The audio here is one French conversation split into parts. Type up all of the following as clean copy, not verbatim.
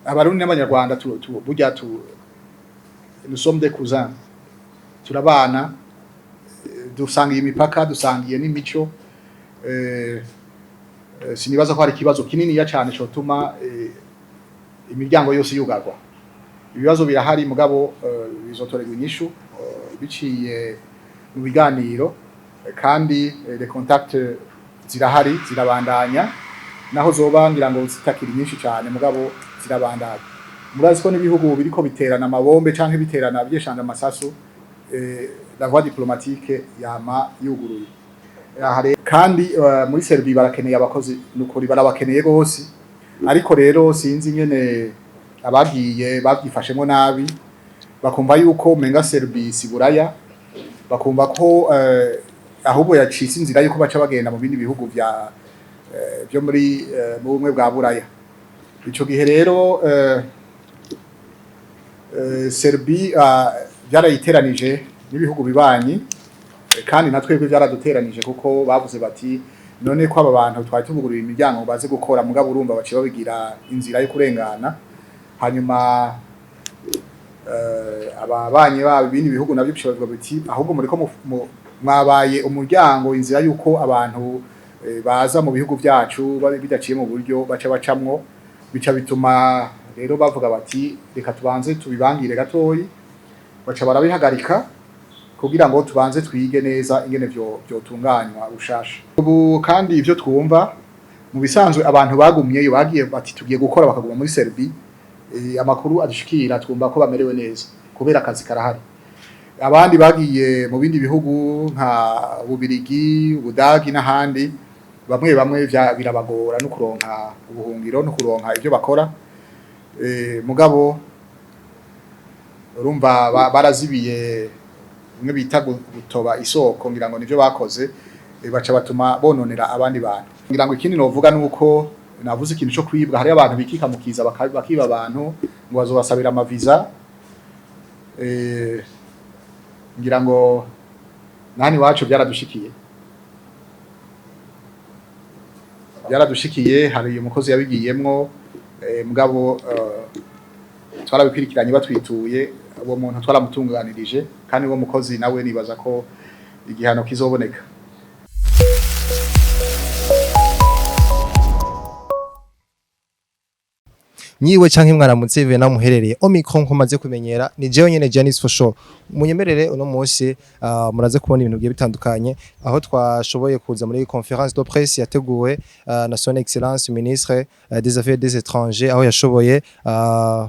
abarundi n'abanyarwanda burya nous sommes des cousins, turabana, dusangiye imipaka, dusangiye n'imico. Sinibaza ko hari ikibazo kininiya cyane cyotuma imiryango yose yugarwa. Ibibazo birahari mugabo bizotorerwa inyishu biciye mu biganiro, kandi les contacts zirahari, zirabandanya, naho zoba ngira ngo zitakira nyinshi cyane mugabo zirabandanya. Murazi ko n'ibihugu biriko biterana amabombe canke biterana byeshanga amasasu, la voie diplomatique yama yuguruye. Kandi muri Serbie barakeneye abakozi, nukuri barabakeneye gose, ariko rero sinzi ingene abagiye babyifashemo nabi, bakumva yuko menga Serbie siburaya, bakumva ko ahubwo yacitse inzira yuko baca bagenda mu bindi bihugu byo muri mu bumwe bwa buraya. Ico gihe rero Serbie byarayiteranije n'ibihugu bibanyi, kandi natwebwe byaraduteranije kuko bavuze bati none ko aba bantu twari tuvugurura imiryango baze gukora mugabo urumva baciye babigira inzira yo kurengana, hanyuma ababanyi babo ibindi bihugu nabyo bishoboye biti ahubwo muri ko mwabaye umuryango, inzira yuko abantu baza mu bihugu byacu bidaciye mu buryo baca bacamwo, bica bituma rero bavuga bati reka tubanze tubibangire gatoyi, baca barabihagarika kugira ngo tubanze twige neza ingene byotunganywa ushasha. Ubu kandi ivyo twumva mu bisanzwe abantu bagumyeyo bagiye bati tugiye gukora bakaguma muri Serbie, amakuru adushikira twumva ko bamerewe neza kubera akazi karahari. Abandi bagiye mu bindi bihugu nka Ububirigi, Ubudagi n'ahandi, bamwe birabagora no kuronka ubuhungiro no kuronka ivyo bakora, mugabo urumva barazibiye mwe bita gutoba isoko, ngira ngo nivyo bakoze, baca batuma bononera abandi bantu. Ngira ngo ikindi novuga nuko navuze ikintu cyo kwibwa, hari abantu bikika mukiza bakiba abantu ngo bazobasabira amaviza, ngira ngo nani wacu byaradushikiye, hari umukozi yabigiyemwo, mugabo twarabikwirikiranye batwituye, uwo muntu twaramutunganirije, kandi uwo mukozi nawe nibaza ko igihano kizoboneka. Nyiwe canke mwaramutse bive namuherereye Omicron nkomaze kumenyera ni jewe nyene Janice for sure. Munyemerere uno munsi muraze kubona ibintu bigiye bitandukanye, aho twashoboye kuza muri conférence de presse yateguwe na son excellence ministre des affaires des étrangers, aho yashoboye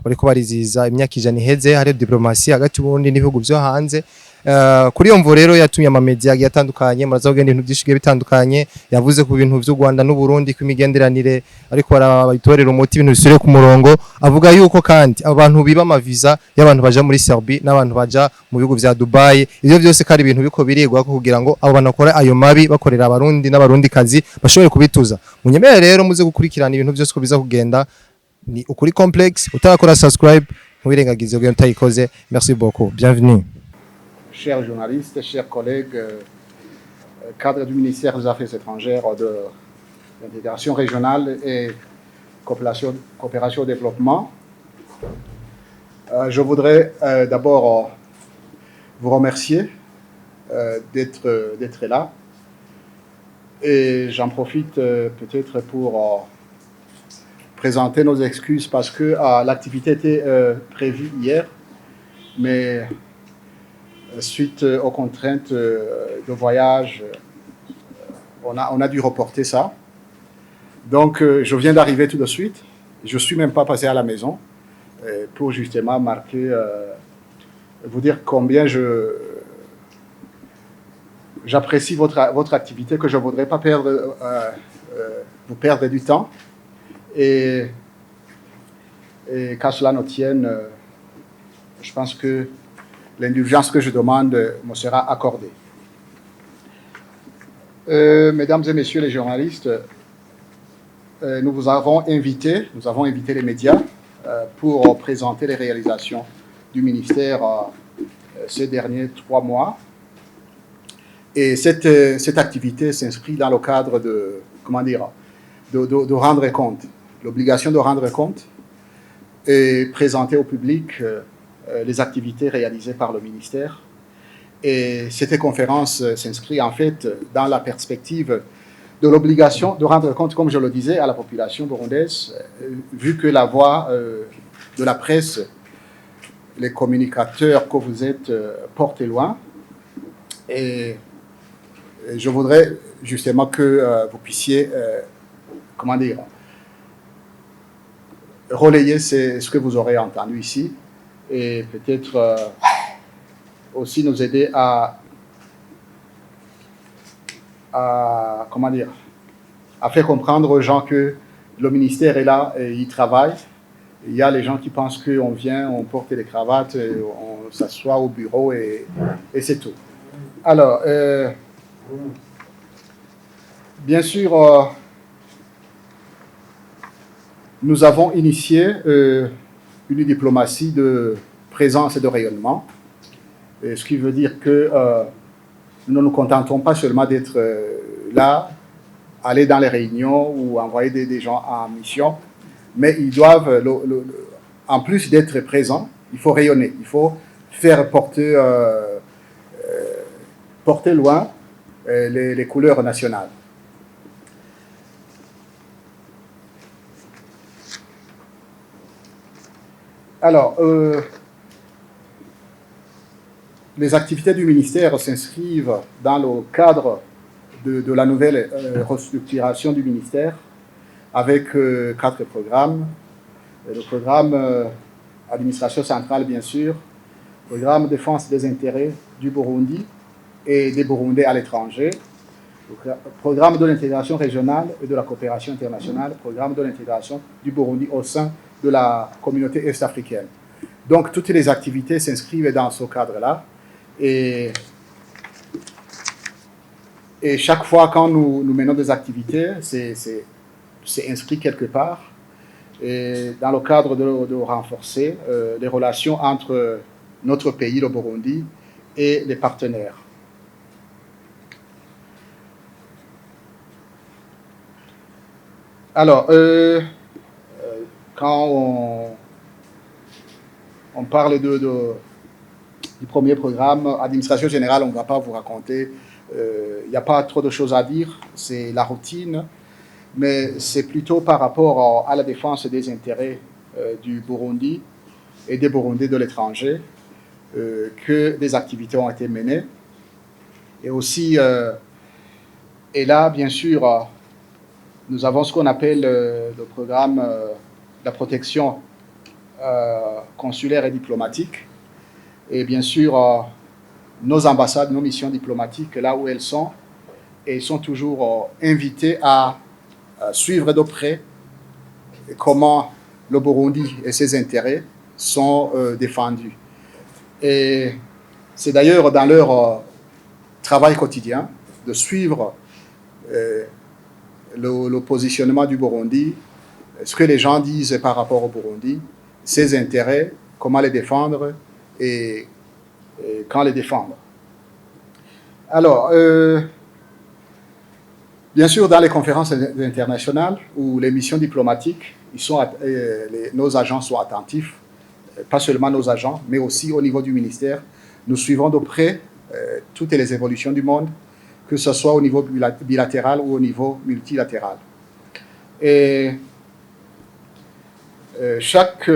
bariko bariziza imyaka ijana iheze hari diplomatie hagati y'Uburundi n'ibihugu byo hanze. Kuri iyo mvo rero yatumye amamedia agiye atandukanye, muraza kugenda ibintu byinshi bitandukanye, yavuze ku bintu by'u Rwanda n'u Burundi kwimigenderanire, ariko barabitorera umuti ibintu bisure ku murongo, avuga yuko kandi abantu biba amaviza y'abantu baja muri Serbie n'abantu baja mu bihugu vya Dubai, ivyo byose kandi ibintu biko birigwa kugira ngo abo banakora ayo mabi bakorera abarundi n'abarundi kazi bashobore kubituza. Munyemere rero muze gukurikirana ibintu byose ko biza kugenda, ni ukuri complex. Utakora subscribe mubirengagize ubwo mutayikoze. Merci beaucoup, bienvenue. Chers journalistes, chers collègues, cadres du ministère des Affaires étrangères, de l'intégration régionale et coopération au développement, je voudrais d'abord vous remercier d'être là, et j'en profite peut-être pour présenter nos excuses parce que l'activité était prévue hier, mais suite aux contraintes de voyage, on a dû reporter ça. Donc, je viens d'arriver tout de suite. Je ne suis même pas passé à la maison pour justement marquer, vous dire combien j'apprécie votre activité, que je ne voudrais pas vous perdre du temps. Et qu'à cela ne tienne, je pense que l'indulgence que je demande me sera accordée. Mesdames et messieurs les journalistes, nous avons invité les médias pour présenter les réalisations du ministère ces derniers 3 mois. Et cette activité s'inscrit dans le cadre de rendre compte, l'obligation de rendre compte et présenter au public les activités réalisées par le ministère. Et cette conférence s'inscrit en fait dans la perspective de l'obligation de rendre compte, comme je le disais, à la population burundaise, vu que la voix de la presse, les communicateurs que vous êtes, portent loin. Et je voudrais justement que vous puissiez, comment dire, relayer ce que vous aurez entendu ici et peut-être aussi nous aider à comment dire, à faire comprendre aux gens que le ministère est là et il travaille. Il y a les gens qui pensent qu'on vient, on porte les cravates, on s'assoit au bureau et c'est tout. Alors, bien sûr, nous avons initié une diplomatie de présence et de rayonnement, ce qui veut dire que nous ne nous contentons pas seulement d'être là, aller dans les réunions ou envoyer des gens en mission, mais ils doivent, en plus d'être présents, il faut rayonner, il faut faire porter loin les couleurs nationales. Alors, les activités du ministère s'inscrivent dans le cadre de la nouvelle restructuration du ministère avec 4 programmes. Le programme administration centrale, bien sûr, le programme défense des intérêts du Burundi et des Burundais à l'étranger, le programme de l'intégration régionale et de la coopération internationale, le programme de l'intégration du Burundi au sein de la communauté est-africaine. Donc, toutes les activités s'inscrivent dans ce cadre-là. Et chaque fois quand nous menons des activités, c'est inscrit quelque part. Et dans le cadre de renforcer les relations entre notre pays, le Burundi, et les partenaires. Alors, quand on parle du premier programme, administration générale, on ne va pas vous raconter, il n'y a pas trop de choses à dire, c'est la routine, mais c'est plutôt par rapport à la défense des intérêts du Burundi et des Burundais de l'étranger que des activités ont été menées. Et aussi, et là, bien sûr, nous avons ce qu'on appelle le programme de la protection consulaire et diplomatique. Et bien sûr, nos ambassades, nos missions diplomatiques, là où elles sont toujours invitées à suivre de près comment le Burundi et ses intérêts sont défendus. Et c'est d'ailleurs dans leur travail quotidien de suivre le positionnement du Burundi, ce que les gens disent par rapport au Burundi, ses intérêts, comment les défendre et quand les défendre. Alors, bien sûr, dans les conférences internationales ou les missions diplomatiques, nos agents sont attentifs, pas seulement nos agents, mais aussi au niveau du ministère. Nous suivons de près toutes les évolutions du monde, que ce soit au niveau bilatéral ou au niveau multilatéral. Et chaque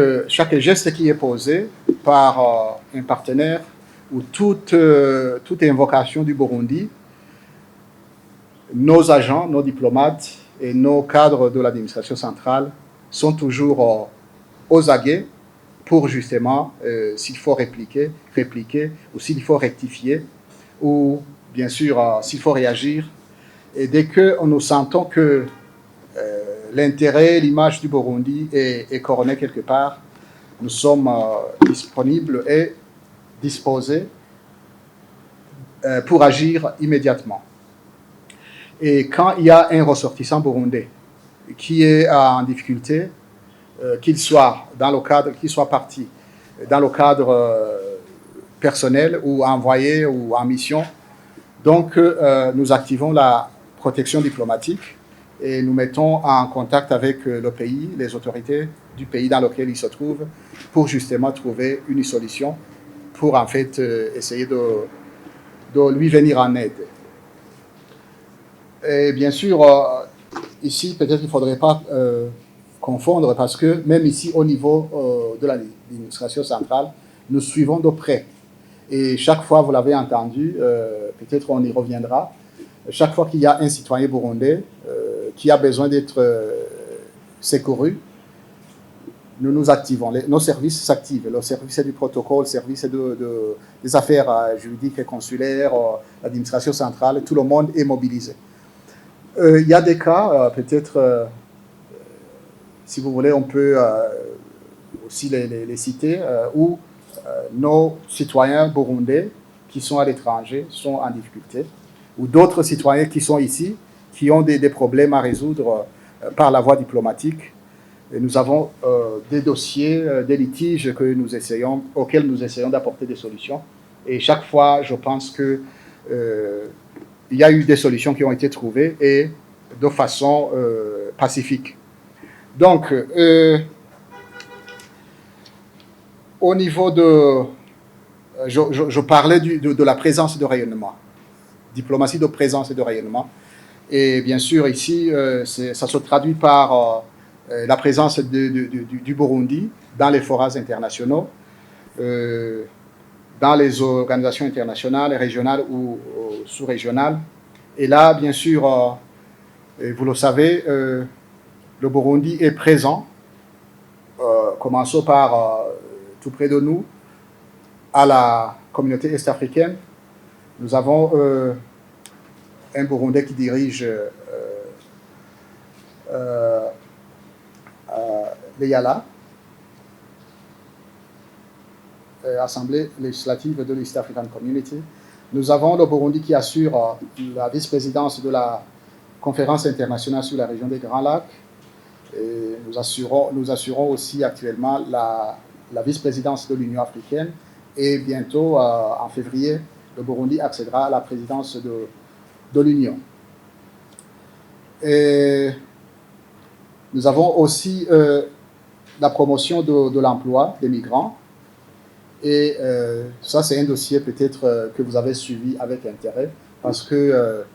geste qui est posé par un partenaire ou toute invocation du Burundi, nos agents, nos diplomates et nos cadres de l'administration centrale sont toujours aux aguets pour justement, s'il faut répliquer, ou s'il faut rectifier, ou bien sûr, s'il faut réagir. Et dès que nous sentons que l'intérêt, l'image du Burundi est coronée quelque part, nous sommes disponibles et disposés pour agir immédiatement. Et quand il y a un ressortissant burundais qui est en difficulté, qu'il soit parti dans le cadre personnel ou envoyé ou en mission, donc nous activons la protection diplomatique et nous mettons en contact avec le pays, les autorités du pays dans lequel il se trouve, pour justement trouver une solution, pour en fait essayer de lui venir en aide. Et bien sûr, ici, peut-être qu'il ne faudrait pas confondre, parce que même ici, au niveau de l'administration centrale, nous suivons de près. Et chaque fois, vous l'avez entendu, peut-être on y reviendra, chaque fois qu'il y a un citoyen burundais qui a besoin d'être secouru, nous nous activons, nos services s'activent, le service du protocole, le service des affaires juridiques et consulaires, l'administration centrale, tout le monde est mobilisé. Il y a des cas, peut-être, si vous voulez, on peut aussi les citer, où nos citoyens burundais qui sont à l'étranger sont en difficulté, ou d'autres citoyens qui sont ici, qui ont des problèmes à résoudre par la voie diplomatique. Et nous avons des dossiers, des litiges auxquels nous essayons d'apporter des solutions. Et chaque fois, je pense que il y a eu des solutions qui ont été trouvées et de façon pacifique. Donc, au niveau de... Je parlais de la présence de rayonnement, diplomatie de présence et de rayonnement. Et bien sûr, ici, ça se traduit par la présence du Burundi dans les forats internationaux, dans les organisations internationales, régionales ou sous-régionales. Et là, bien sûr, vous le savez, le Burundi est présent, commençons par tout près de nous, à la communauté est-africaine. Nous avons un Burundais qui dirige l'EYALA, Assemblée législative de l'East African Community. Nous avons le Burundi qui assure la vice-présidence de la conférence internationale sur la région des Grands Lacs. Et nous assurons aussi actuellement la vice-présidence de l'Union africaine. Et bientôt, en février, le Burundi accédera à la présidence de l'Union. Et nous avons aussi la promotion de l'emploi des migrants. Et ça, c'est un dossier peut-être que vous avez suivi avec intérêt, parce que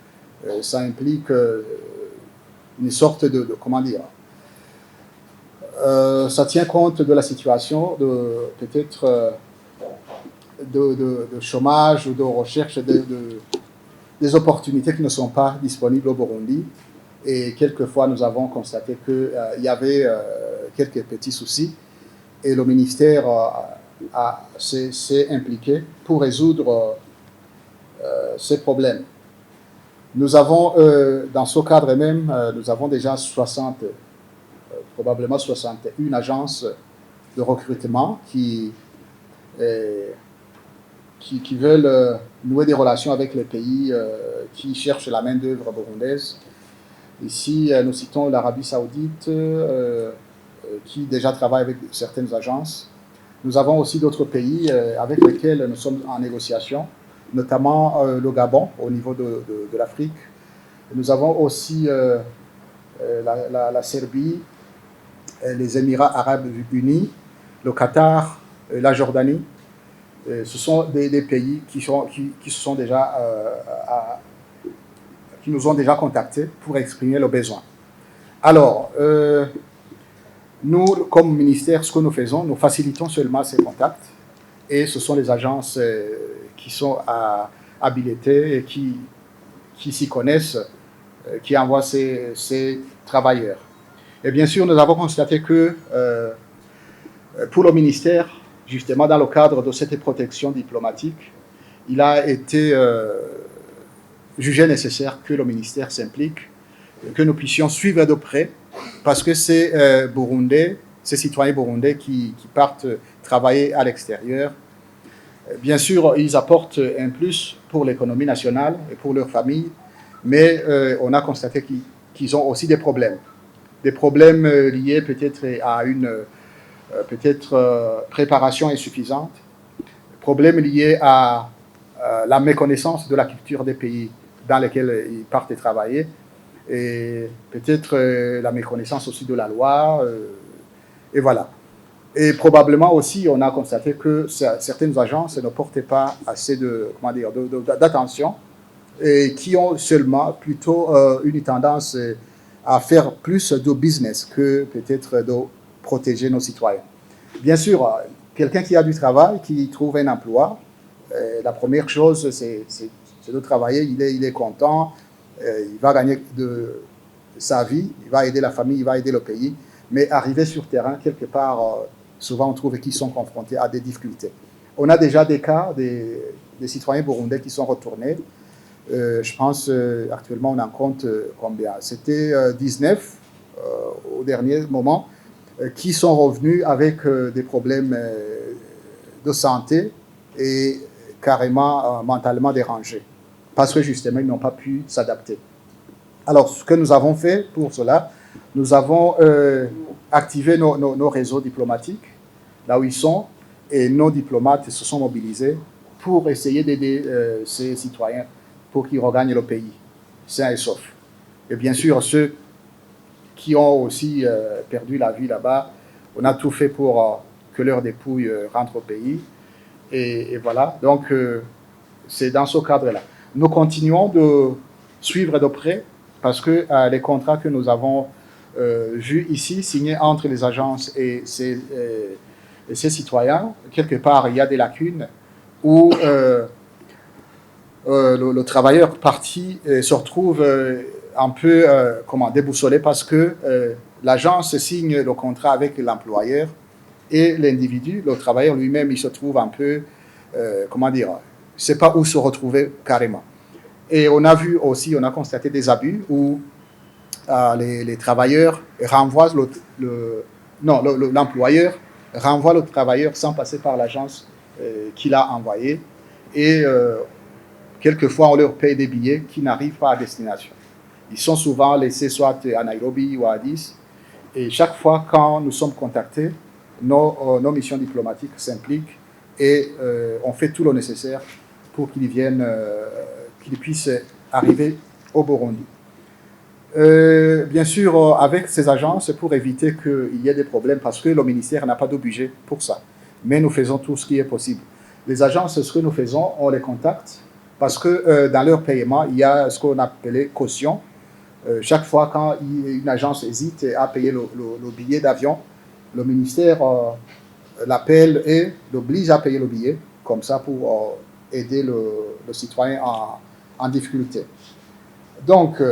ça implique une sorte comment dire, ça tient compte de la situation peut-être de chômage ou de recherche des opportunités qui ne sont pas disponibles au Burundi. Et quelquefois, nous avons constaté qu'il y avait quelques petits soucis et le ministère s'est impliqué pour résoudre ces problèmes. Nous avons, dans ce cadre même, nous avons déjà probablement 61 agences de recrutement qui veulent nouer des relations avec les pays qui cherchent la main-d'œuvre burundaise. Ici, nous citons l'Arabie Saoudite, qui déjà travaille avec certaines agences. Nous avons aussi d'autres pays avec lesquels nous sommes en négociation, notamment le Gabon, au niveau de l'Afrique. Nous avons aussi la Serbie, les Émirats arabes unis, le Qatar, la Jordanie. Ce sont des pays qui nous ont déjà contactés pour exprimer leurs besoins. Alors, nous, comme ministère, ce que nous faisons, nous facilitons seulement ces contacts, et ce sont les agences qui sont habilitées et qui s'y connaissent, qui envoient ces travailleurs. Et bien sûr, nous avons constaté que pour le ministère, justement dans le cadre de cette protection diplomatique, il a été jugé nécessaire que le ministère s'implique, que nous puissions suivre de près, parce que ces citoyens burundais qui partent travailler à l'extérieur, bien sûr, ils apportent un plus pour l'économie nationale et pour leurs familles, mais on a constaté qu'ils ont aussi des problèmes liés peut-être à une préparation insuffisante, problèmes liés à la méconnaissance de la culture des pays dans lesquels ils partent travailler, et peut-être la méconnaissance aussi de la loi, et voilà. Et probablement aussi, on a constaté que certaines agences ne portaient pas assez d'attention et qui ont seulement plutôt une tendance à faire plus de business que peut-être de protéger nos citoyens. Bien sûr, quelqu'un qui a du travail, qui trouve un emploi, la première chose, c'est de travailler, il est content, il va gagner de sa vie, il va aider la famille, il va aider le pays, mais arriver sur terrain, quelque part, souvent on trouve qu'ils sont confrontés à des difficultés. On a déjà des cas des citoyens burundais qui sont retournés. Je pense actuellement on en compte combien? C'était 19 au dernier moment qui sont revenus avec des problèmes de santé et carrément mentalement dérangés parce que justement ils n'ont pas pu s'adapter. Alors ce que nous avons fait pour cela, nous avons activé nos réseaux diplomatiques là où ils sont et nos diplomates se sont mobilisés pour essayer d'aider ces citoyens pour qu'ils regagnent le pays sains et saufs. Et bien sûr, ceux qui ont aussi perdu la vie là-bas, on a tout fait pour que leurs dépouilles rentrent au pays. Et voilà, donc c'est dans ce cadre-là. Nous continuons de suivre de près parce que les contrats que nous avons vus ici, signés entre les agences et ces citoyens, quelque part, il y a des lacunes où le travailleur parti se retrouve un peu déboussolé parce que l'agence signe le contrat avec l'employeur et l'individu, le travailleur lui-même, il se trouve un peu, ne sait pas où se retrouver carrément. Et on a vu aussi, on a constaté des abus où les travailleurs renvoient l'employeur renvoie le travailleur sans passer par l'agence qui l'a envoyé et quelquefois on leur paye des billets qui n'arrivent pas à destination. Ils sont souvent laissés soit à Nairobi ou à Addis et chaque fois quand nous sommes contactés, nos missions diplomatiques s'impliquent et on fait tout le nécessaire pour qu'ils viennent, qu'ils puissent arriver au Burundi. Bien sûr, avec ces agences, pour éviter qu'il y ait des problèmes, parce que le ministère n'a pas de budget pour ça. Mais nous faisons tout ce qui est possible. Les agences, ce que nous faisons, on les contacte, parce que dans leur paiement, il y a ce qu'on appelait caution. Chaque fois quand une agence hésite à payer le billet d'avion, le ministère l'appelle et l'oblige à payer le billet, comme ça pour aider le citoyen en difficulté. Donc,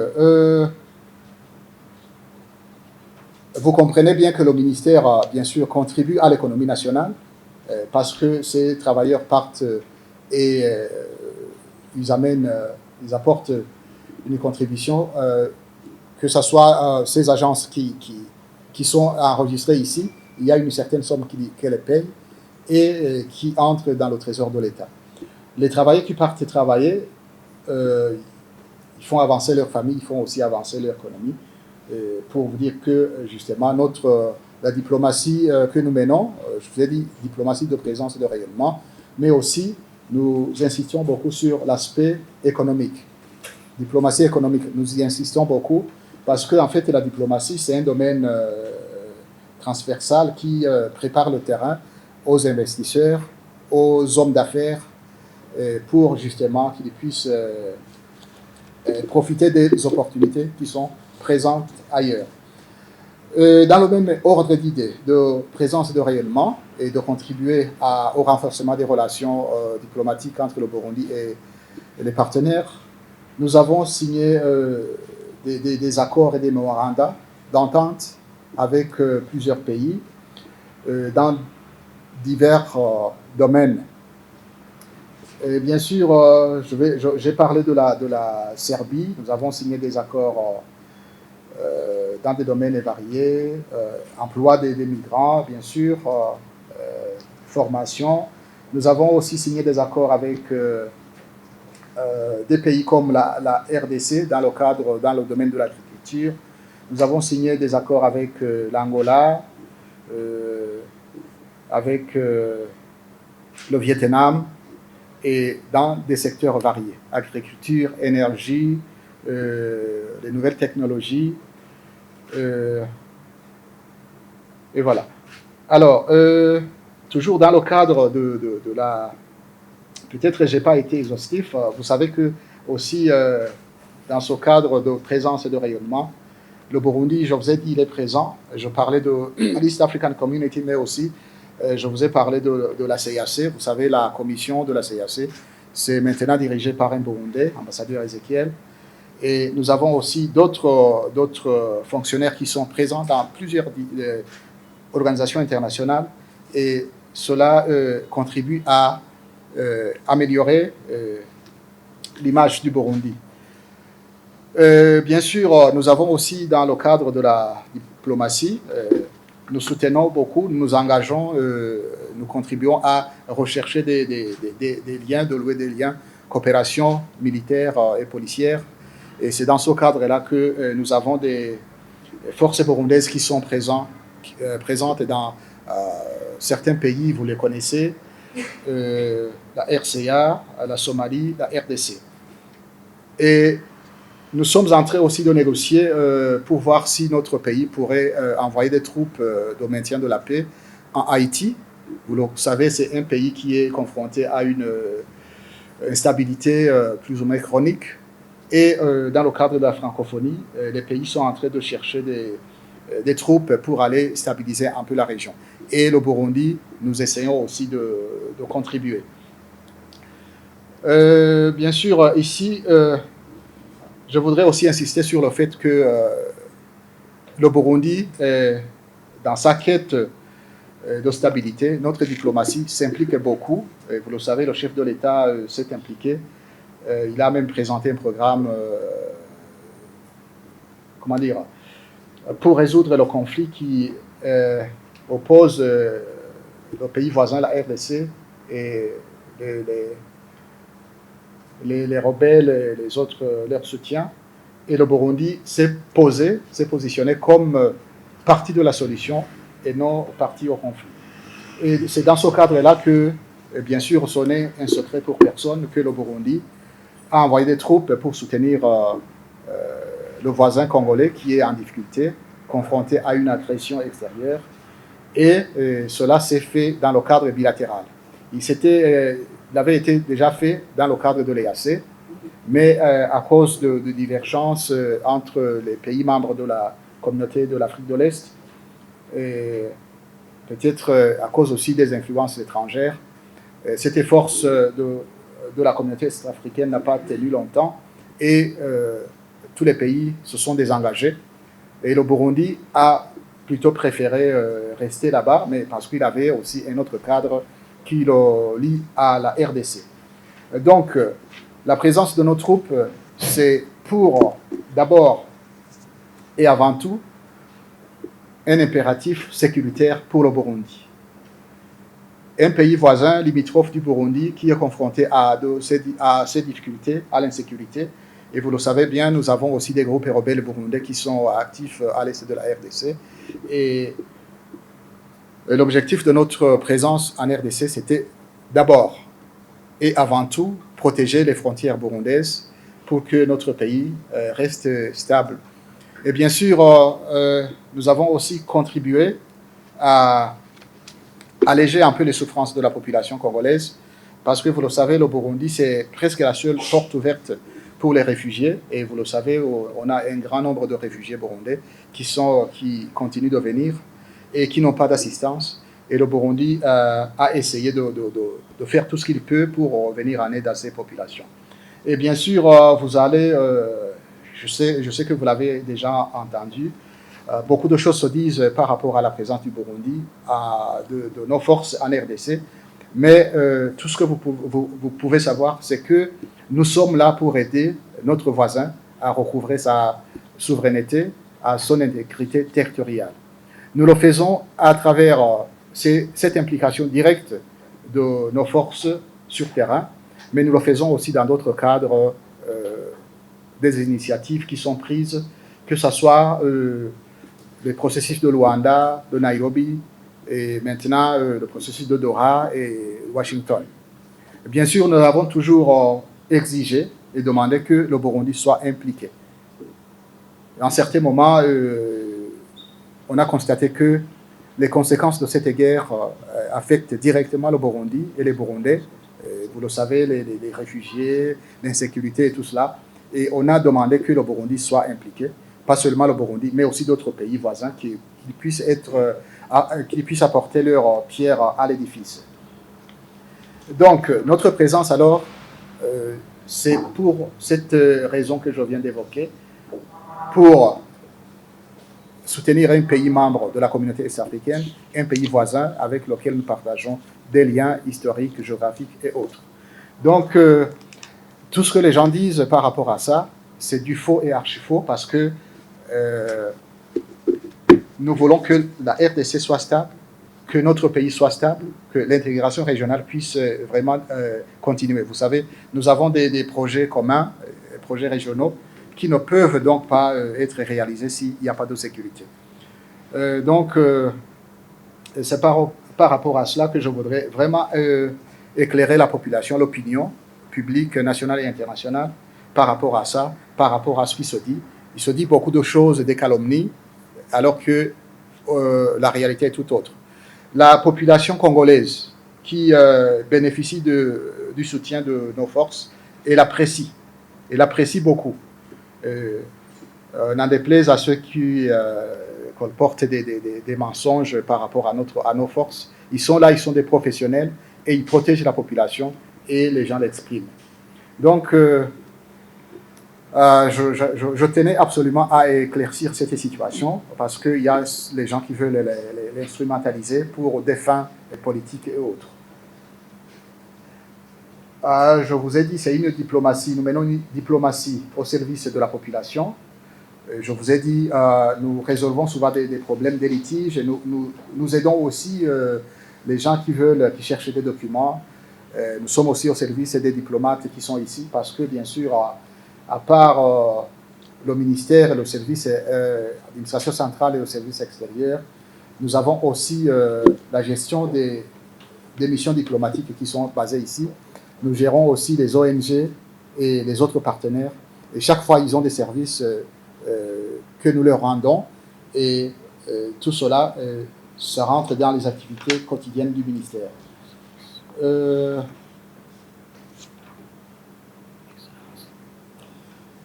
vous comprenez bien que le ministère, bien sûr, contribue à l'économie nationale parce que ces travailleurs partent et ils apportent une contribution, que ce soit ces agences qui sont enregistrées ici, il y a une certaine somme qu'elles payent et qui entre dans le trésor de l'État. Les travailleurs qui partent travailler, ils font avancer leur famille, ils font aussi avancer leur économie. Pour vous dire que justement la diplomatie que nous menons, je vous ai dit diplomatie de présence et de rayonnement, mais aussi nous insistons beaucoup sur l'aspect économique. Diplomatie économique, nous y insistons beaucoup parce que en fait la diplomatie c'est un domaine transversal qui prépare le terrain aux investisseurs, aux hommes d'affaires pour justement qu'ils puissent profiter des opportunités qui sont présentes ailleurs. Dans le même ordre d'idées de présence et de rayonnement et de contribuer au renforcement des relations diplomatiques entre le Burundi et les partenaires, nous avons signé des accords et des mémorandums d'entente avec plusieurs pays dans divers domaines. Et bien sûr, j'ai parlé de la Serbie. Nous avons signé des accords dans des domaines variés, emploi des migrants, bien sûr, formation. Nous avons aussi signé des accords avec des pays comme la RDC dans le domaine de l'agriculture. Nous avons signé des accords avec l'Angola, avec le Vietnam, et dans des secteurs variés, agriculture, énergie, les nouvelles technologies. Et voilà. Alors, toujours dans le cadre de la... Peut-être que je n'ai pas été exhaustif. Vous savez que aussi, dans ce cadre de présence et de rayonnement, le Burundi, je vous ai dit, il est présent. Je parlais de l'East African Community, mais aussi, je vous ai parlé de la CAC. Vous savez, la commission de la CAC, c'est maintenant dirigé par un Burundais, ambassadeur Ezekiel. Et nous avons aussi d'autres fonctionnaires qui sont présents dans plusieurs organisations internationales. Et cela contribue à améliorer l'image du Burundi. Bien sûr, nous avons aussi, dans le cadre de la diplomatie, nous soutenons beaucoup, nous nous engageons, nous contribuons à rechercher des liens, de louer des liens, coopération militaire et policière. Et c'est dans ce cadre-là que nous avons des forces burundaises qui sont présentes dans certains pays, vous les connaissez, la RCA, la Somalie, la RDC. Et nous sommes en train aussi de négocier pour voir si notre pays pourrait envoyer des troupes de maintien de la paix en Haïti. Vous le savez, c'est un pays qui est confronté à une instabilité plus ou moins chronique. Et dans le cadre de la francophonie, les pays sont en train de chercher des troupes pour aller stabiliser un peu la région. Et le Burundi, nous essayons aussi de contribuer. Bien sûr, ici, je voudrais aussi insister sur le fait que le Burundi, dans sa quête de stabilité, notre diplomatie s'implique beaucoup. Et vous le savez, le chef de l'État s'est impliqué. Il a même présenté un programme, pour résoudre le conflit qui oppose le pays voisin, la RDC, et les rebelles et les autres, leur soutien. Et le Burundi s'est positionné comme partie de la solution et non partie au conflit. Et c'est dans ce cadre-là que, bien sûr, ce n'est un secret pour personne, que le Burundi a envoyé des troupes pour soutenir le voisin congolais qui est en difficulté, confronté à une agression extérieure. Et cela s'est fait dans le cadre bilatéral. Il avait été déjà fait dans le cadre de l'EAC, mais à cause de divergences entre les pays membres de la communauté de l'Afrique de l'Est, et peut-être à cause aussi des influences étrangères, cette force de la communauté est-africaine n'a pas tenu longtemps et tous les pays se sont désengagés. Et le Burundi a plutôt préféré rester là-bas, mais parce qu'il avait aussi un autre cadre qui le lie à la RDC. Donc, la présence de nos troupes, c'est pour, d'abord et avant tout, un impératif sécuritaire pour le Burundi. Un pays voisin, limitrophe du Burundi, qui est confronté à ces difficultés, à l'insécurité. Et vous le savez bien, nous avons aussi des groupes rebelles burundais qui sont actifs à l'est de la RDC. Et l'objectif de notre présence en RDC, c'était d'abord et avant tout protéger les frontières burundaises pour que notre pays reste stable. Et bien sûr, nous avons aussi contribué à alléger un peu les souffrances de la population congolaise, parce que vous le savez, le Burundi, c'est presque la seule porte ouverte pour les réfugiés. Et vous le savez, on a un grand nombre de réfugiés burundais qui continuent de venir et qui n'ont pas d'assistance. Et le Burundi a essayé de faire tout ce qu'il peut pour venir en aide à ces populations. Et bien sûr, vous allez, je sais que vous l'avez déjà entendu, beaucoup de choses se disent par rapport à la présence du Burundi, de nos forces en RDC. Mais tout ce que vous pouvez savoir, c'est que nous sommes là pour aider notre voisin à recouvrer sa souveraineté, à son intégrité territoriale. Nous le faisons à travers cette implication directe de nos forces sur terrain, mais nous le faisons aussi dans d'autres cadres, des initiatives qui sont prises, que ce soit le processus de Luanda, de Nairobi, et maintenant le processus de Doha et Washington. Bien sûr, nous avons toujours exigé et demandaient que le Burundi soit impliqué. À un certain moment, on a constaté que les conséquences de cette guerre affectent directement le Burundi et les Burundais. Vous le savez, les réfugiés, l'insécurité et tout cela. Et on a demandé que le Burundi soit impliqué, pas seulement le Burundi, mais aussi d'autres pays voisins qui puissent apporter leur pierre à l'édifice. Donc, notre présence alors, c'est pour cette raison que je viens d'évoquer, pour soutenir un pays membre de la communauté est-africaine, un pays voisin avec lequel nous partageons des liens historiques, géographiques et autres. Donc, tout ce que les gens disent par rapport à ça, c'est du faux et archi-faux parce que nous voulons que la RDC soit stable, que notre pays soit stable, que l'intégration régionale puisse vraiment continuer. Vous savez, nous avons des projets communs, projets régionaux, qui ne peuvent donc pas être réalisés s'il n'y a pas de sécurité. Donc, c'est par rapport à cela que je voudrais vraiment éclairer la population, l'opinion publique nationale et internationale par rapport à ça, par rapport à ce qui se dit. Il se dit beaucoup de choses, des calomnies, alors que la réalité est tout autre. La population congolaise qui bénéficie du soutien de nos forces, elle l'apprécie beaucoup. N'en déplaise à ceux qui colportent des mensonges par rapport à nos forces. Ils sont là, ils sont des professionnels et ils protègent la population et les gens l'expriment. Donc, je tenais absolument à éclaircir cette situation parce qu'il y a les gens qui veulent l'instrumentaliser pour des fins politiques et autres. Je vous ai dit, c'est une diplomatie, nous menons une diplomatie au service de la population. Je vous ai dit, nous résolvons souvent des problèmes, des litiges, et nous aidons aussi les gens qui cherchent des documents. Nous sommes aussi au service des diplomates qui sont ici parce que, bien sûr, à part le ministère et le service administration centrale et le service extérieur, nous avons aussi la gestion des missions diplomatiques qui sont basées ici. Nous gérons aussi les ONG et les autres partenaires. Et chaque fois, ils ont des services que nous leur rendons. Et tout cela, ça rentre dans les activités quotidiennes du ministère.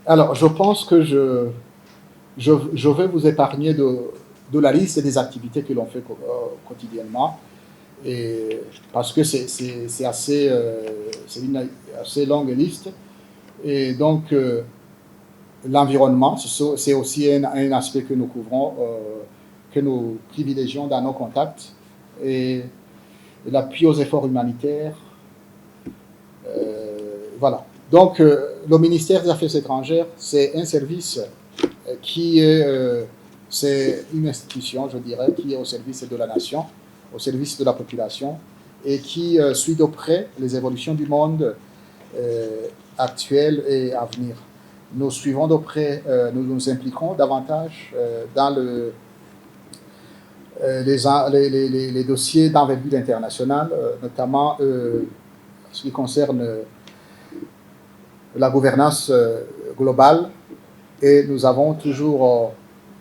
Alors, je pense que je vais vous épargner de la liste des activités que l'on fait quotidiennement. Et parce que c'est une assez longue liste. Et donc, l'environnement, c'est aussi un aspect que nous couvrons, que nous privilégions dans nos contacts. Et l'appui aux efforts humanitaires. Voilà. Donc, le ministère des Affaires étrangères, c'est un service qui est... c'est une institution, je dirais, qui est au service de la nation, au service de la population, et qui suit de près les évolutions du monde actuel et à venir. Nous suivons de près, nous nous impliquons davantage dans les dossiers d'envergure internationale, notamment ce qui concerne la gouvernance globale, et nous avons toujours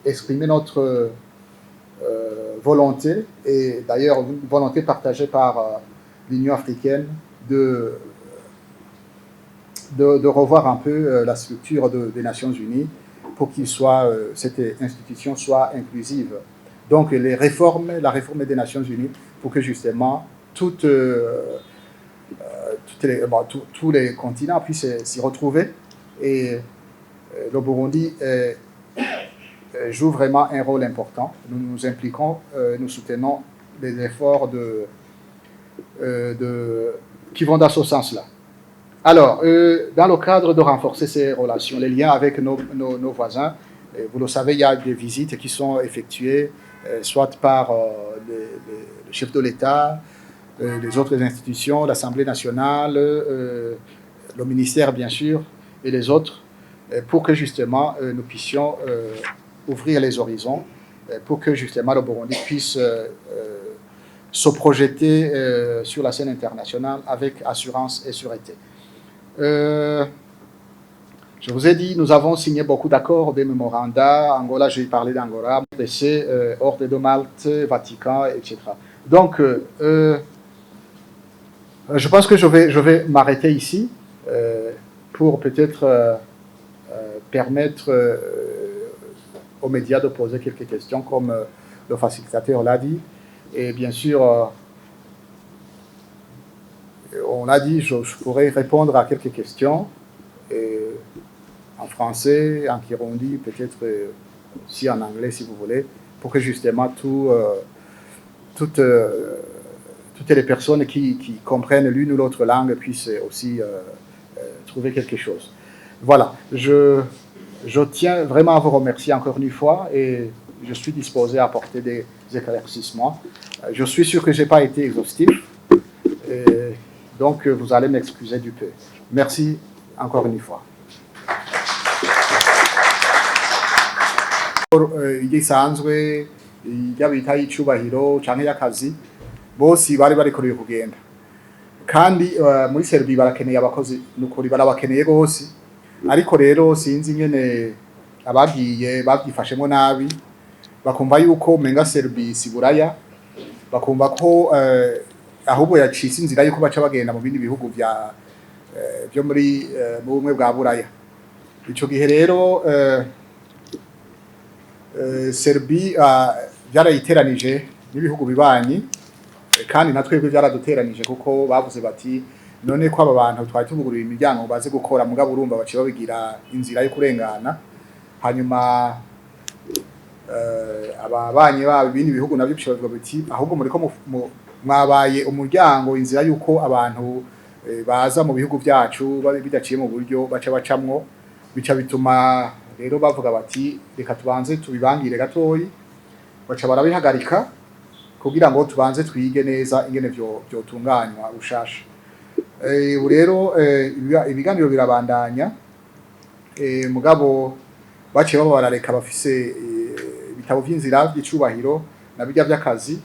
exprimé notre volonté, et d'ailleurs une volonté partagée par l'Union africaine de revoir un peu la structure des Nations Unies pour que cette institution soit inclusive. Donc la réforme des Nations Unies pour que justement tous les continents puissent s'y retrouver. Et le Burundi joue vraiment un rôle important. Nous nous impliquons, nous soutenons les efforts qui vont dans ce sens-là. Alors, dans le cadre de renforcer ces relations, les liens avec nos voisins, vous le savez, il y a des visites qui sont effectuées, soit par le chef de l'État, les autres institutions, l'Assemblée nationale, le ministère bien sûr, et les autres, pour que justement nous puissions ouvrir les horizons, pour que justement le Burundi puisse se projeter sur la scène internationale avec assurance et sûreté. Je vous ai dit, nous avons signé beaucoup d'accords, des mémorandums. Angola, j'ai parlé d'Angola, RDC, Ordre de Malte, Vatican, etc. Donc, je pense que je vais m'arrêter ici pour peut-être permettre aux médias de poser quelques questions, comme le facilitateur l'a dit. Et bien sûr, on l'a dit, je pourrais répondre à quelques questions. En français, en kirundi, peut-être aussi en anglais si vous voulez, pour que justement toutes les personnes qui comprennent l'une ou l'autre langue puissent aussi trouver quelque chose. Voilà, je tiens vraiment à vous remercier encore une fois et je suis disposé à apporter des éclaircissements. Je suis sûr que je n'ai pas été exhaustif, et donc vous allez m'excuser du peu. Merci encore une fois. Igisanzwe y'abita y'icubahiro canke y'akazi bose bari kuri kugenda kandi muri Serbia barakeneye abakozi nukuri barabakeneye gose ariko rero sinzi ingene abagiye babyifashemo nabi bakumva yuko menga Serbia siburaya bakumva ko ahubwo yacise inzira yuko baca bagenda mu bindi bihugu byo muri mu bumwe bwa buraya ico gihe rero Serbia byarayiteranije n'ibihugu bibanyi kandi natwebwe byaraduteranije kuko bavuze bati none ko aba bantu twari tubugurira imiryango baze gukora mugabo urumva baciye babigira inzira yo kurengana hanyuma ababanyi babo ibindi bihugu nabyo bishoboye biti ahubwo muri ko mwabaye umuryango inzira yuko abantu baza mu bihugu byacu bidaciye mu buryo baca bacamwo bica bituma rero bavuga bati reka tubanze tubibangire gatoyi baca barabihagarika kugira ngo tubanze twige neza ingene byo tunganywa ushasha ubu rero ibiganiro birabandanya mugabo baciye barareka bafise ibitabo vy'inzira by'icubahiro na bijya by'akazi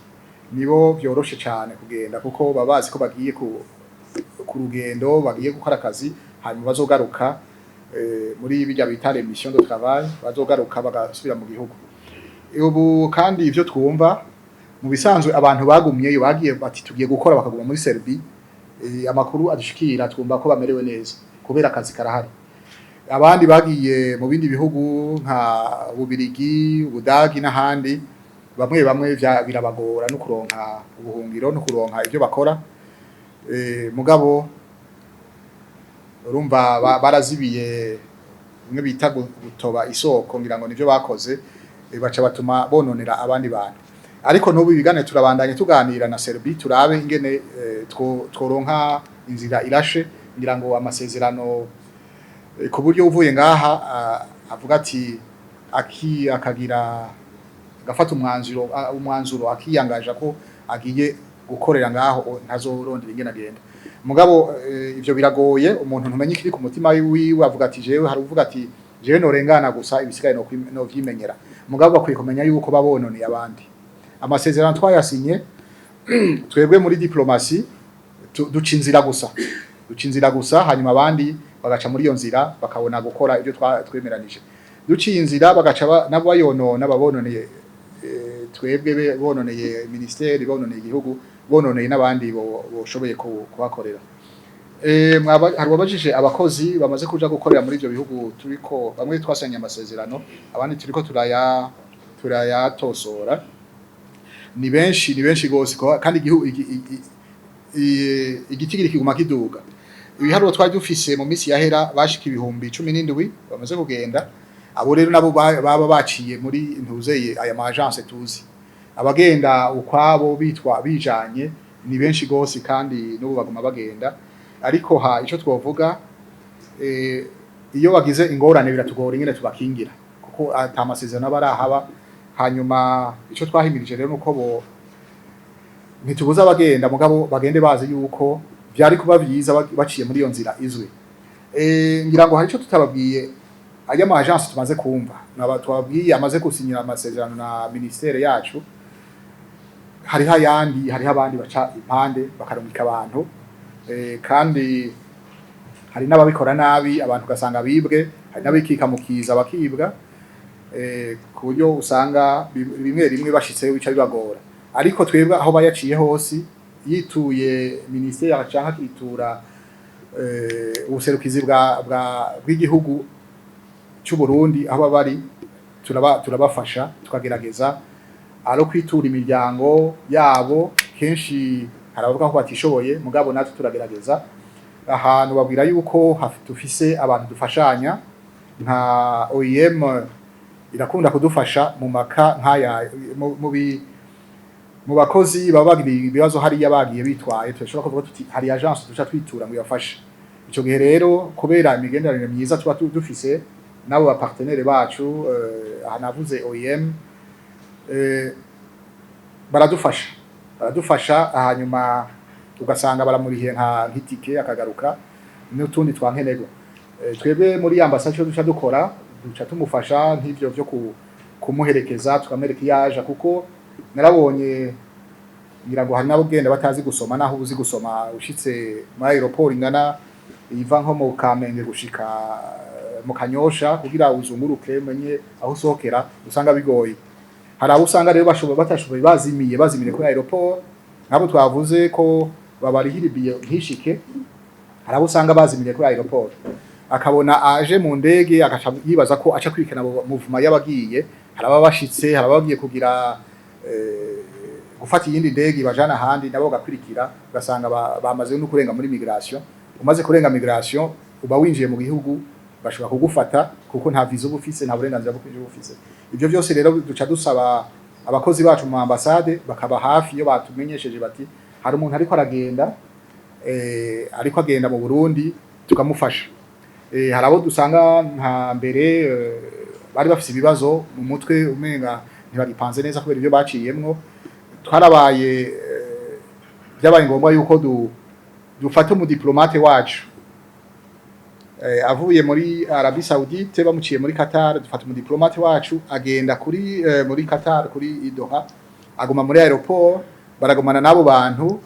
nibo byoroshe cyane kugenda kuko babazi ko bagiye ku rugendo bagiye gukora akazi hanyuma bazogaruka muri bijya bita mission de travail bazogaruka bagasubira mu gihugu ubu kandi ivyo twumva mu bisanzwe abantu bagumyeyo bagiye bati tugiye gukora bakaguma muri Serbia amakuru adushikira twumva ko bamerewe neza kubera akazi karahari abandi bagiye mu bindi bihugu nka Ubirigi Ubudagi n'ahandi bamwe birabagora no kuronka ubuhungiro no kuronka ivyo bakora mugabo urumva barazibiye bimwe bita gutoba isoko ngira ngo nivyo bakoze baca batuma bononera abandi bantu ariko n'ubu ibiganiro turabandanye tuganira na Serbia turabe ingene tworonka inzira irashe ngira ngo amasezerano ku buryo uvuye ngaha avuga ati akagira gafata umwanzuro akiyangaje ko agiye gukorera ngaho ntazorondera ingene agenda mugabo ivyo biragoye umuntu ntumenye kiri ku mutima wiwe avuga ati jewe hari uvuga ati jewe norengana gusa ibisigaye no vyimenyera mugabo bakwiye kumenya yuko babononeye abandi amasezerano twayasinye twebwe muri diplomasi duca inzira gusa hanyuma abandi bagaca muri iyo nzira bakabona gukora ibyo twemeranije duciye inzira bagaca nabo bayonona babononeye twebwe bononeye ministeri bononeye igihugu bononeye n'abandi boshoboye kubakorera hari wabajije abakozi bamaze kuja gukorera muri ibyo bihugu turiko bamwe twasanye amasezerano abandi turiko turayatosora ni benshi gose kandi igihugu igiti kiguma kiduga ibiharuro twari dufise mu minsi yahera bashika ibihumbi 17 bamaze kugenda abo rero nabo baba baciye muri ntuzeye aya ma agence tuzi abagenda ukwabo bitwa bijanye ni benshi gose kandi n'ubu baguma bagenda ariko ico twovuga iyo bagize ingorane biratugora ingene tubakingira kuko atamasezerano barahaba hanyuma ico twahimirije rero nuko ntitubuza abagenda mugabo bagende bazi yuko byari kuba byiza baciye muri iyo nzira izwi ngira ngo hari ico tutababwiye ajya mu agence tumaze kumva twabwiye amaze gusinyira amasezerano na ministere yacu hariho abandi baca impande bakarumika abantu kandi hari n'ababikora nabi abantu gasanga bibwe hari n'abikika mu kiza bakibwa ku buryo usanga bimwe rimwe bashitseyo bica bibagora, ariko twebwe aho bayaciye hose yituye ministeri canke akitura ubuserukizi bw'igihugu cy'u Burundi aho bari turabafasha tukagerageza aro kwitura imiryango yabo. Kenshi haravuga ko batishoboye mugabo natwe turagerageza ahantu babwira yuko dufise abantu dufashanya nka OIM irakunda kudufasha mu maka nkaya mu bakozi baba bagira ibibazo hariya bagiye bitwaye, turashobora kuvuga tuti hari agence duca twitura ngo yafashe. Ico gihe rero kubera imigenderanire myiza tuba dufise nabo ba partenaire bacu hanavuze OIM baradufasha hanyuma ugasanga baramurihiye nk'itike akagaruka n'utundi twankenerwa. Twebwe muri ambassade duca dukora duca tumufasha nk'ivyo byo kumuherekeza tukamwereka yaje, kuko narabonye ngira ngo hari nabo genda batazi gusoma, naho uzi gusoma ushitse mu aeroport ingana iva nko mu Kamenge gushika mu Kanyosha kugira uzunguruke menye aho usohokera usanga bigoye. Hari abo usanga rero batashoboye bazimiye kuri aeroport, nabo twavuze ko babarihiribiye nkishike. Hari abo usanga bazimiye kuri aeroport akabona aje mu ndege agaca yibaza ko aca kwikena muvuma y'abagiye, haraba bashitse haraba bagiye kugira gufata iyindi ndege bajana handi nabo gakwirikira ugasanga bamaze no kurenga muri migration. Umaze kurenga migration uba winjiye mu gihugu bashobora kugufata kuko nta visa ubufise nta burenganzira bwo kwinjira ubufise. Ivyo byose rero duca dusaba abakozi bacu mu ambassade bakaba hafi iyo batumenyesheje bati hari umuntu ariko agenda mu Burundi tukamufasha. Hari abo dusanga nka mbere bari bafise ibibazo mu mutwe umenga ntibagipanze neza kubera ibyo baciyemwo, twarabaye byabaye ngombwa yuko dufata umudiplomate wacu avuye muri Arabie Saoudite bamuciye muri Qatar, dufata umudiplomate wacu agenda muri Qatar kuri Doha, aguma muri aeroport baragumana nabo bantu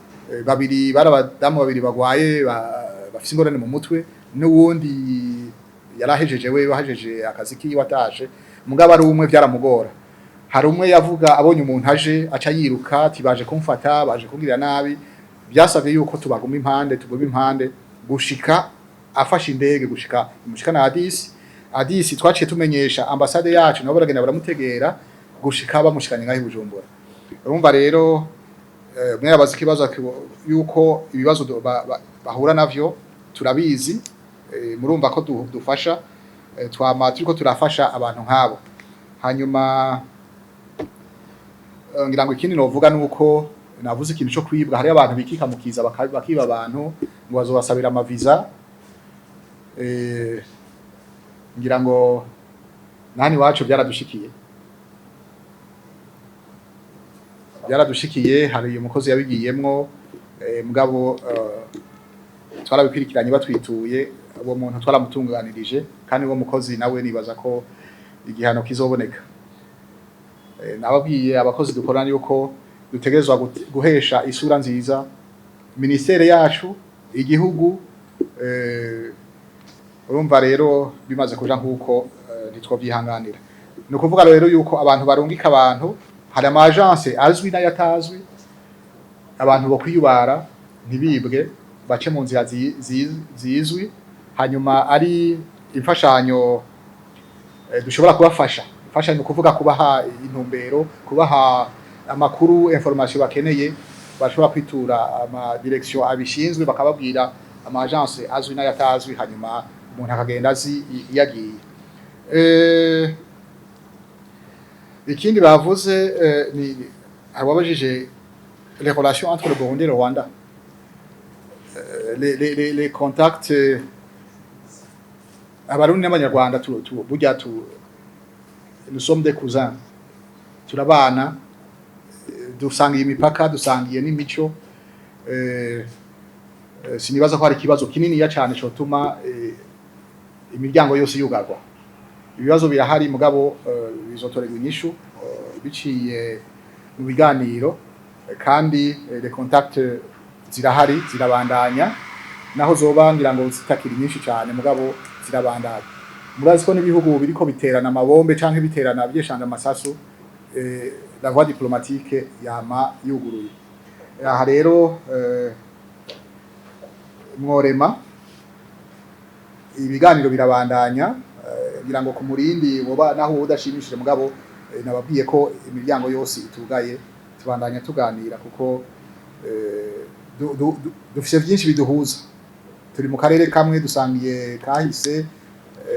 babiri barabadamu babiri bagwaye bafise ingorane mu mutwe, n'uwundi yarahejeje wahejeje akazi kiwe atashe mugabo ari umwe byaramugora. Hari umwe yavuga abonye umuntu aje aca yiruka tibaje kumfata baje kugirira nabi, byasavye yuko tuguma impande gushika afashe indege gushika na Addis twaciye tumenyesha ambassade yacu nabo baragenda baramutegera gushika bamushikanye ngaho Bujumbura. Urumva rero mwe yabaza ikibazo yuko ibibazo bahura navyo turabizi, murumva ko dufasha turiko turafasha abantu nkabo. Hanyuma ngira ngo ikindi novuga nuko navuze ikintu cyo kwibwa, hari abantu bikika mu kiza bakiba abantu ngo bazobasabira amaviza. Ngira ngo nani wacu byaradushikiye hari umukozi yabigiyemwo mugabo twarabikwirikiranye batwituye uwo muntu twaramutunganirije, kandi uwo mukozi nawe nibaza ko igihano kizoboneka. Nababwiye abakozi dukorana yuko dutegerezwa guhesha isura nziza ministere yacu igihugu. Urumva rero bimaze kuja nkuko ntitwovyihanganira. Ni ukuvuga rero yuko abantu barungika abantu, hari ama agence azwi n'ayatazwi, abantu bo kwiyubara ntibibwe bace mu nzira zizwi, hanyuma ari imfashanyo dushobora kubafasha. Imfashanyo kuvuga kubaha intumbero, kubaha amakuru information bakeneye, bashobora kwitura ama direction abishinzwe bakababwira ama agence azwi n'ayatazwi, hanyuma umuntu akagenda azi yagiye. Ikindi bavuze ni ababajije les relations entre le Burundi et le Rwanda, les contacts abarundi n'abanyarwanda burya nous sommes des cousins, turabana, dusangiye imipaka, dusangiye n'imico. Sinibaza ko hari ikibazo kinini ya cyane cyotuma imiryango yose yugarwa. Ibibazo birahari mugabo bizotorerwa inyishu biciye mu biganiro, kandi les contacts zirahari zirabandanya, naho zobangira ngo zitakiri nyinshi cyane mugabo zirabandanya. murazi ko n'ibihugu biriko biterana amabombe canke biterana byeshanga amasasu, la voie diplomatique yama yuguruye. Aha rero mworema ibiganiro birabandanya, ngira ngo ku murindi woba naho udashimishije mugabo nababwiye ko imiryango yose itugaye, tubandanya tuganira kuko dufise byinshi biduhuza. Turi mu karere kamwe, dusangiye kahise,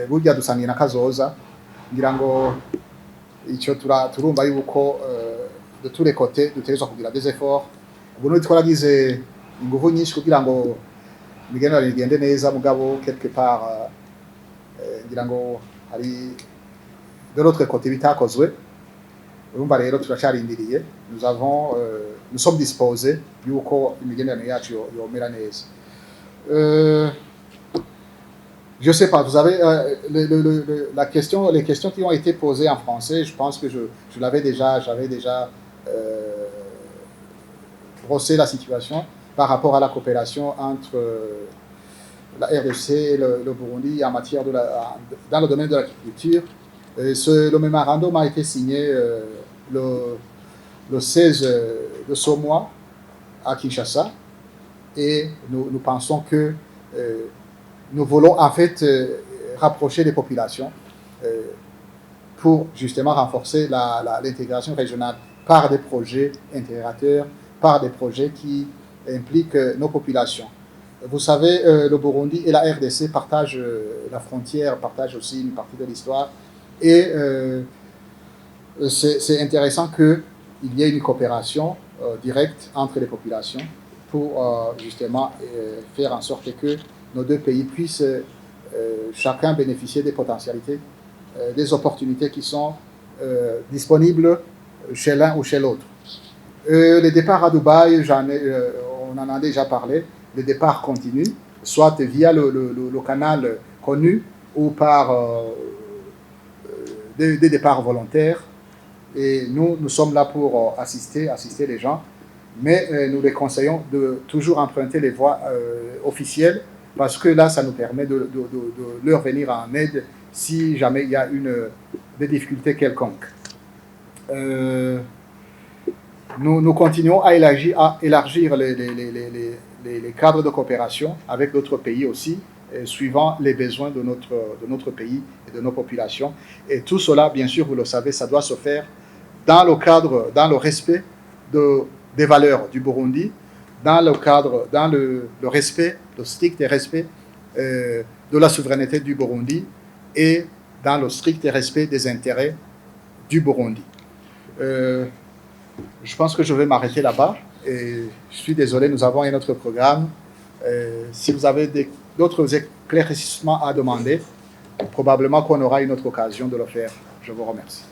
burya dusangiye na kazoza. Ngira ngo icyo turumva yuko de tous les côtés dutegerezwa kugira des efforts. Ubu no twaragize ingufu nyinshi kugira ngo imigenderanire igende neza, mugabo quelque part ngira ngo hari de l'autre côté bitakozwe. Urumva rero turacarindiriye, nous sommes disposés yuko imigenderanire yacu yomera neza. Je sais pas, vous avez les questions qui ont été posées en français, je pense que j'avais déjà brossé la situation par rapport à la coopération entre la RDC et le Burundi en matière dans le domaine de l'agriculture. Le mémorandum a été signé le 16 de ce mois à Kinshasa, et nous pensons que nous voulons en fait rapprocher les populations pour justement renforcer l'intégration régionale par des projets intégrateurs, par des projets qui impliquent nos populations. Vous savez, le Burundi et la RDC partagent la frontière, partagent aussi une partie de l'histoire, et c'est intéressant qu'il y ait une coopération directe entre les populations pour justement faire en sorte que nos deux pays puissent chacun bénéficier des potentialités, des opportunités qui sont disponibles chez l'un ou chez l'autre. Les départs à Dubaï, on en a déjà parlé, les départs continuent, soit via le canal connu ou par des départs volontaires. Et nous sommes là pour assister les gens, mais nous les conseillons de toujours emprunter les voies officielles, parce que là, ça nous permet de leur venir en aide si jamais il y a des difficultés quelconques. Nous continuons à élargir les cadres de coopération avec d'autres pays aussi, suivant les besoins de notre pays et de nos populations. Et tout cela, bien sûr, vous le savez, ça doit se faire dans le respect des valeurs du Burundi, dans le strict respect de la souveraineté du Burundi, et dans le strict respect des intérêts du Burundi. Je pense que je vais m'arrêter là-bas, et je suis désolé, nous avons un autre programme. Si vous avez d'autres éclaircissements à demander, probablement qu'on aura une autre occasion de le faire. Je vous remercie.